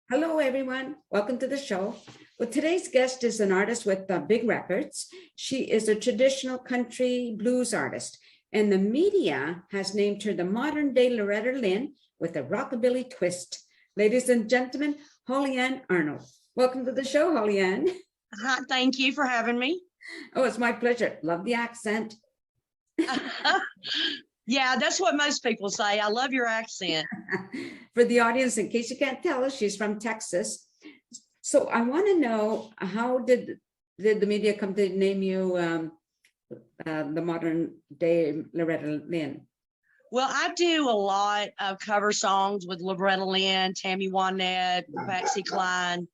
Hello, everyone. Welcome to the show. Well, today's guest is an artist with big records. She is a traditional country blues artist, and the media has named her the modern day Loretta Lynn with a rockabilly twist. Ladies and gentlemen, Hollyann Arnold. Welcome to the show, Hollyann. Hi, thank you for having me. Oh, it's my pleasure. Love the accent. Yeah, that's what most people say. I love your accent. For the audience, in case you can't tell us, she's from Texas. So I want to know, how did the media come to name you the modern day Loretta Lynn? Well, I do a lot of cover songs with Loretta Lynn, Tammy Wynette, Patsy Cline.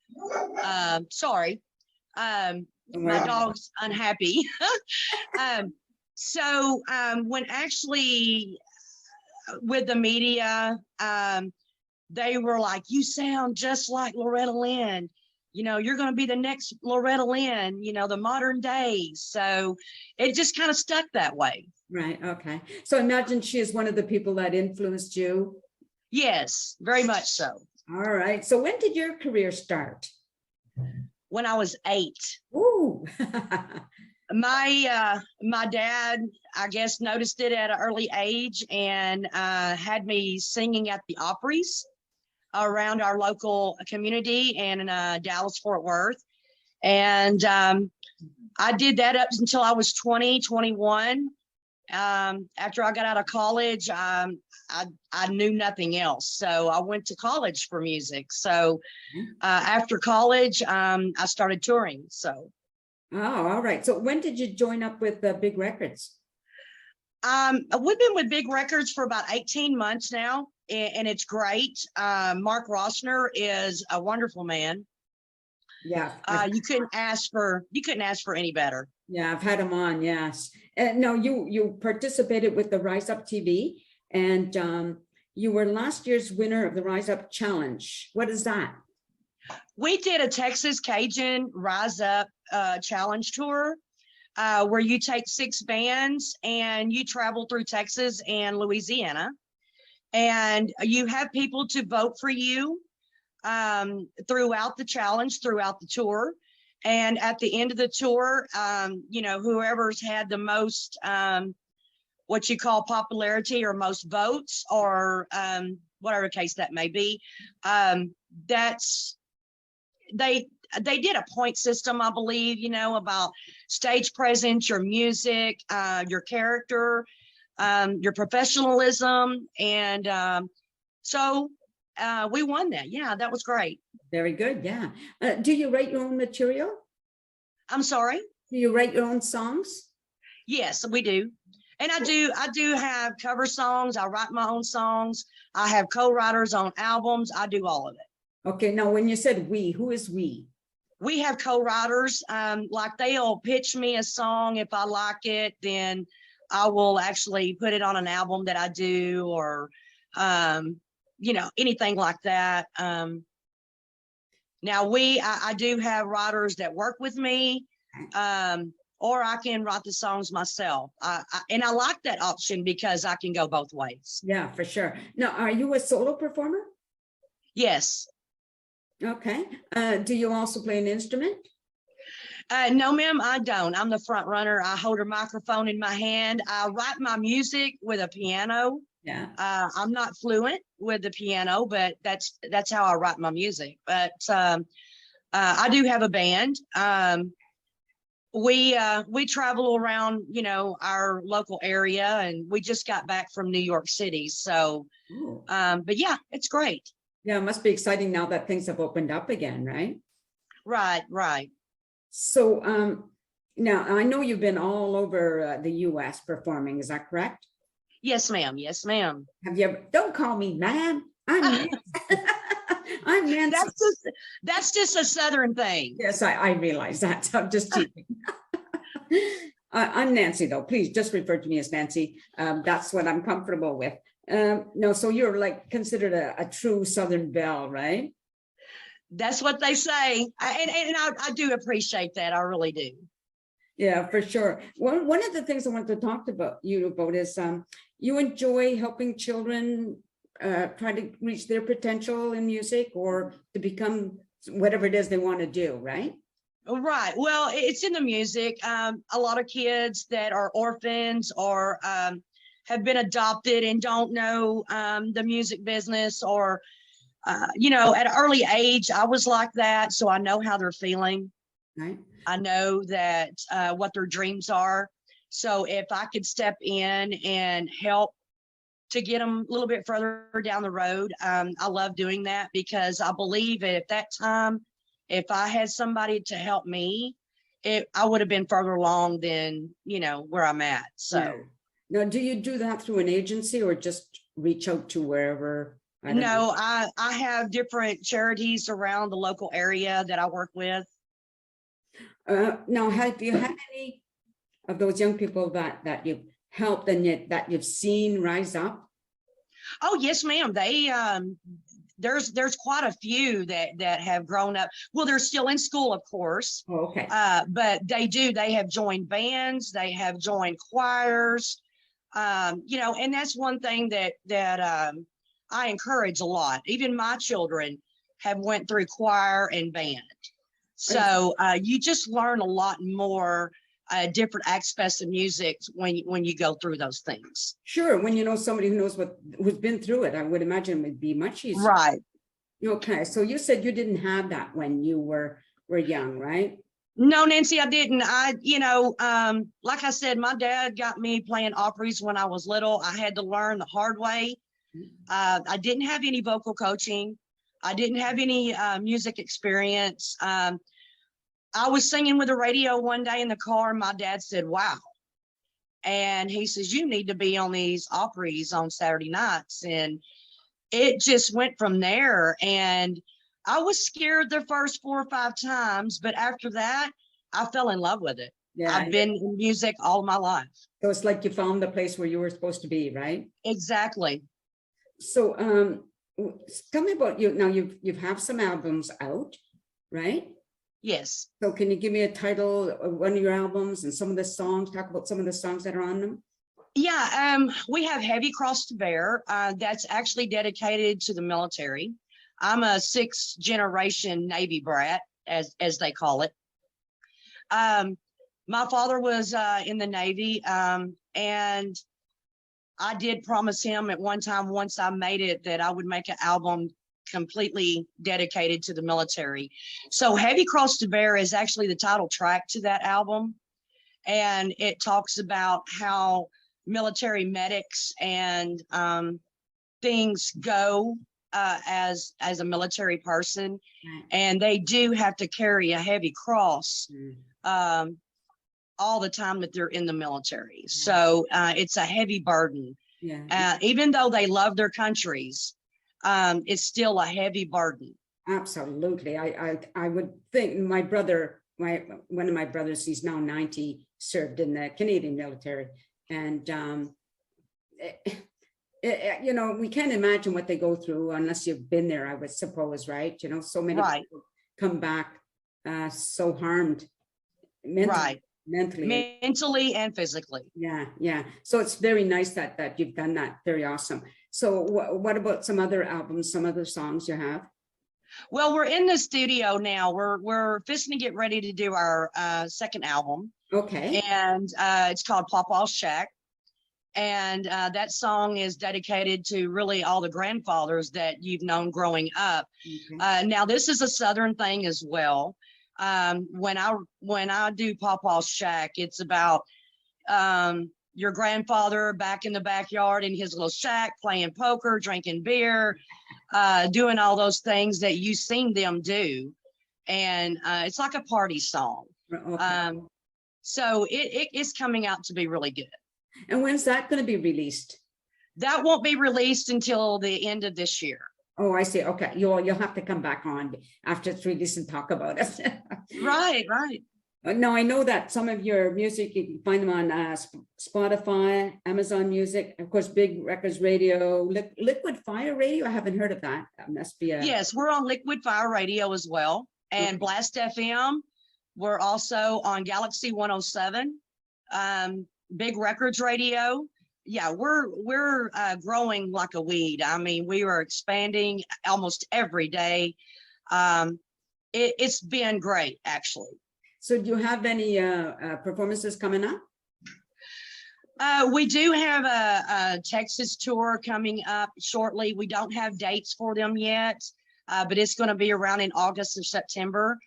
Sorry, my dog's unhappy. When actually with the media, they were like, you sound just like Loretta Lynn. You know, you're going to be the next Loretta Lynn, you know, the modern day. So it just kind of stuck that way. Right. Okay. So imagine she is one of the people that influenced you. Yes, very much so. All right. So when did your career start? When I was 8. Ooh. My dad, I guess, noticed it at an early age and had me singing at the Opry's around our local community in Dallas, Fort Worth. And I did that up until I was 20, 21. After I got out of college, I knew nothing else. So I went to college for music. So after college, I started touring. So. Oh, all right. So when did you join up with Big Records? We've been with Big Records for about 18 months now, and it's great. Mark Rossner is a wonderful man. Yeah. You couldn't ask for any better. Yeah, I've had him on. Yes. No, you participated with the Rise Up TV, and you were last year's winner of the Rise Up Challenge. What is that? We did a Texas Cajun Rise Up Challenge tour where you take 6 bands and you travel through Texas and Louisiana, and you have people to vote for you throughout the challenge, throughout the tour. And at the end of the tour, you know, whoever's had the most what you call popularity or most votes, or whatever case that may be, they did a point system, I believe, you know, about stage presence, your music, your character, your professionalism. And so we won that. Yeah, that was great. Very good. Yeah. Do you write your own material? I'm sorry? Do you write your own songs? Yes, we do. And I do have cover songs. I write my own songs. I have co-writers on albums. I do all of it. Okay, now when you said we, who is we? We have co-writers, like they'll pitch me a song. If I like it, then I will actually put it on an album that I do, or, you know, anything like that. Now I do have writers that work with me, or I can write the songs myself. And I like that option because I can go both ways. Yeah, for sure. Now, are you a solo performer? Yes. Okay. Do you also play an instrument? No, ma'am, I don't. I'm the front runner. I hold a microphone in my hand. I write my music with a piano. Yeah. I'm not fluent with the piano, but that's how I write my music. But I do have a band. We travel around, you know, our local area, and we just got back from New York City. So, but yeah, it's great. Yeah, it must be exciting now that things have opened up again, right? Right, right. So now I know you've been all over the US performing, is that correct? Yes, ma'am. Yes, ma'am. Have you ever, don't call me ma'am. I'm Nancy. I'm Nancy. That's just a Southern thing. Yes, I realize that. I'm just teasing. I'm Nancy, though. Please just refer to me as Nancy. That's what I'm comfortable with. No, so you're like considered a true Southern belle, right? That's what they say. And I do appreciate that. I really do. Yeah, for sure. One of the things I want to talk about you about is you enjoy helping children try to reach their potential in music or to become whatever it is they want to do, right? Right. Well, it's in the music. A lot of kids that are orphans or have been adopted and don't know the music business, or at an early age, I was like that, so I know how they're feeling. Right. I know that what their dreams are. So if I could step in and help to get them a little bit further down the road, I love doing that, because I believe at that time, if I had somebody to help me, I would have been further along than, where I'm at. So. Yeah. Now, do you do that through an agency or just reach out to wherever? No, I have different charities around the local area that I work with. Now, have you had any of those young people that you've helped and yet that you've seen rise up? Oh, yes, ma'am. There's quite a few that have grown up. Well, they're still in school, of course. Oh, okay. But they have joined bands, they have joined choirs, and that's one thing that I encourage a lot. Even my children have went through choir and band. So you just learn a lot more different aspects of music when you go through those things. Sure, when you know somebody who's been through it, I would imagine it would be much easier. Right. Okay, so you said you didn't have that when you were young, right? No, Nancy, I didn't. Like I said, my dad got me playing Opry's when I was little. I had to learn the hard way. I didn't have any vocal coaching. I didn't have any music experience. I was singing with the radio one day in the car, and my dad said, "Wow." And he says, "You need to be on these Opry's on Saturday nights." And it just went from there. And I was scared the first 4 or 5 times, but after that, I fell in love with it. Yeah, I've been in music all my life. So it's like you found the place where you were supposed to be, right? Exactly. So tell me about you. Now you've have some albums out, right? Yes. So can you give me a title of one of your albums and some of the songs, talk about some of the songs that are on them? Yeah, we have Heavy Cross to Bear. That's actually dedicated to the military. I'm a 6th generation Navy brat, as they call it. My father was in the Navy, and I did promise him at one time, once I made it, that I would make an album completely dedicated to the military. So Heavy Cross to Bear is actually the title track to that album. And it talks about how military medics and things go as a military person. Right. And they do have to carry a heavy cross all the time that they're in the military. So it's a heavy burden. Yeah. Even though they love their countries, it's still a heavy burden. Absolutely. I would think my brother, one of my brothers, he's now 90, served in the Canadian military. And, we can't imagine what they go through unless you've been there, I would suppose, right? So many people come back so harmed mentally and physically. Yeah. So it's very nice that you've done that. Very awesome. So what about some other albums, some other songs you have? Well, we're in the studio now. We're fixing to get ready to do our second album. Okay. And it's called Pawpaw's Shack. And that song is dedicated to really all the grandfathers that you've known growing up. Okay. Now, this is a Southern thing as well. When I do Pawpaw's Shack, it's about your grandfather back in the backyard in his little shack, playing poker, drinking beer, doing all those things that you've seen them do. And it's like a party song. Okay. So it's coming out to be really good. And when's that going to be released? That won't be released until the end of this year. Oh, I see. Okay. You'll have to come back on after it's released and talk about it. Right. Now, I know that some of your music, you can find them on Spotify, Amazon Music, of course, Big Records Radio, Liquid Fire Radio. I haven't heard of that. That must be Yes, we're on Liquid Fire Radio as well. And Blast FM. We're also on Galaxy 107, Big Records Radio, we're growing like a weed. I mean, we are expanding almost every day. It's been great, actually. So do you have any performances coming up? We do have a Texas tour coming up shortly. We don't have dates for them yet, but it's going to be around in August or September.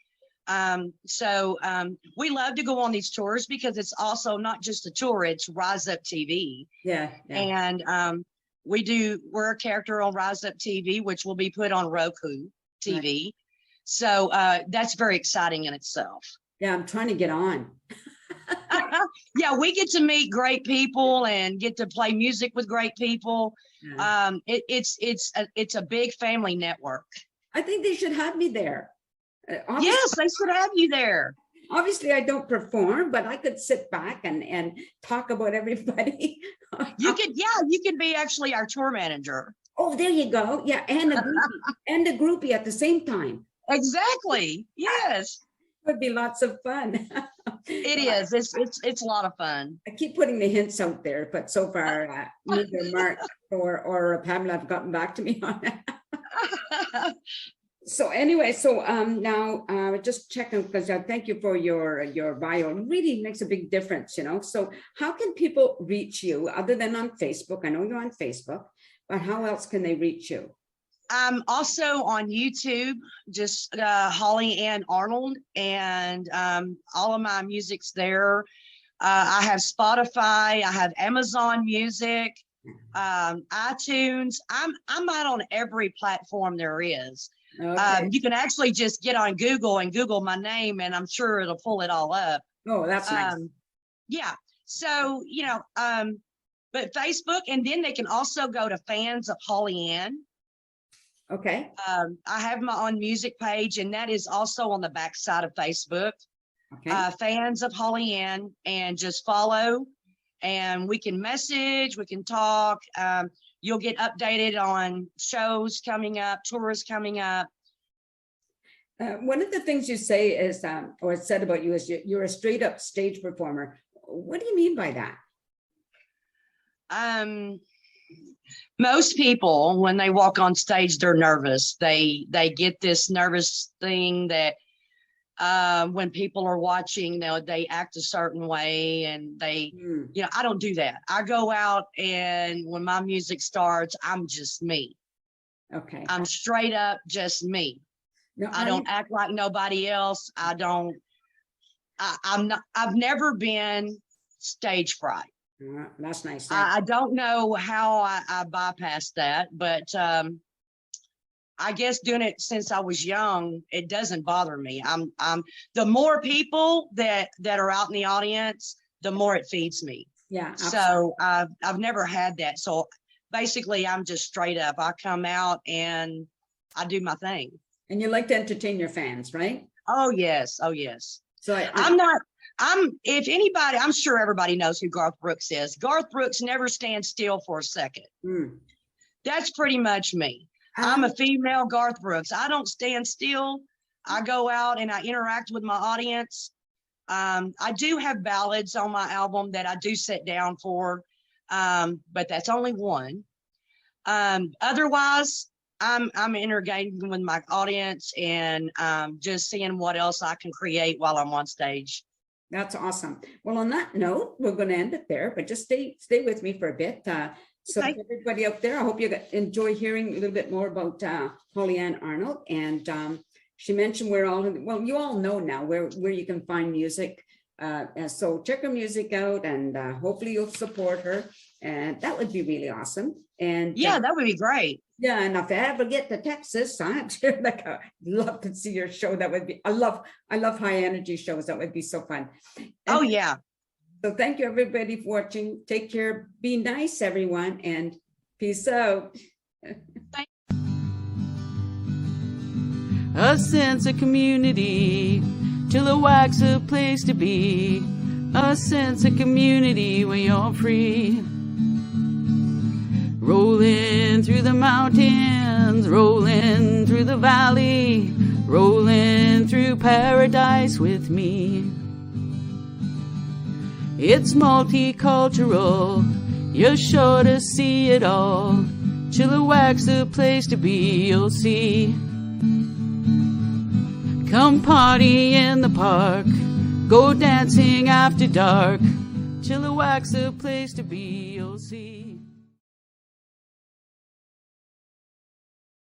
We love to go on these tours because it's also not just a tour, it's Rise Up TV. Yeah. And we're a character on Rise Up TV, which will be put on Roku TV. Right. So that's very exciting in itself. Yeah, I'm trying to get on. Yeah, we get to meet great people and get to play music with great people. Yeah. It's a big family network. I think they should have me there. Yes, they should have you there. Obviously, I don't perform, but I could sit back and talk about everybody. You could be actually our tour manager. Oh, there you go. Yeah, and a groupie at the same time. Exactly. Yes. Would be lots of fun. It is. It's a lot of fun. I keep putting the hints out there, but so far neither Mark or Pamela have gotten back to me on it. So anyway, now just checking, because thank you for your bio. It really makes a big difference, So how can people reach you other than on Facebook? I know you're on Facebook, but how else can they reach you? I'm also on YouTube, just Hollyann Arnold, and all of my music's there. I have Spotify, I have Amazon Music, iTunes. I'm out on every platform there is. Okay. You can actually just get on Google and Google my name, and I'm sure it'll pull it all up. Oh, that's nice. Yeah. So, but Facebook, and then they can also go to Fans of Hollyann. Okay. I have my own music page, and that is also on the back side of Facebook. Okay. Fans of Hollyann, and just follow, and we can message, we can talk. You'll get updated on shows coming up, tours coming up. One of the things you say is, or said about you, is you're a straight up stage performer. What do you mean by that? Most people, when they walk on stage, they're nervous. They get this nervous thing that when people are watching, they act a certain way, and I don't do that. I go out, and when my music starts, I'm just me. Okay. I'm straight up just me. No, I don't act like nobody else. I've never been stage fright. That's nice. I don't know how I bypassed that, but I guess doing it since I was young, it doesn't bother me. The more people that are out in the audience, the more it feeds me. Yeah. Absolutely. So I've never had that. So basically, I'm just straight up. I come out and I do my thing. And you like to entertain your fans, right? Oh yes. Oh yes. So if anybody, I'm sure everybody knows who Garth Brooks is. Garth Brooks never stands still for a second. That's pretty much me. I'm a female Garth Brooks. I don't stand still. I go out and I interact with my audience. I do have ballads on my album that I do sit down for, but that's only one. Otherwise, I'm interacting with my audience and just seeing what else I can create while I'm on stage. That's awesome. Well, on that note, we're going to end it there, but just stay with me for a bit. So okay. Everybody out there, I hope you enjoy hearing a little bit more about Hollyann Arnold. And she mentioned you all know now where you can find music. So check her music out, and hopefully you'll support her. And that would be really awesome. And yeah, that would be great. Yeah, and if I ever get to Texas, I'm sure I'd love to see your show. That would be, I love high energy shows. That would be so fun. Oh yeah. So thank you everybody for watching. Take care. Be nice, everyone, and peace out. A sense of community till it wax a place to be. A sense of community when you're free. Rolling through the mountains, rolling through the valley, rolling through paradise with me. It's multicultural, You're sure to see it all. Chilliwack's the place to be, you'll see. Come party in the park, go dancing after dark. Chilliwack's the place to be, you'll see.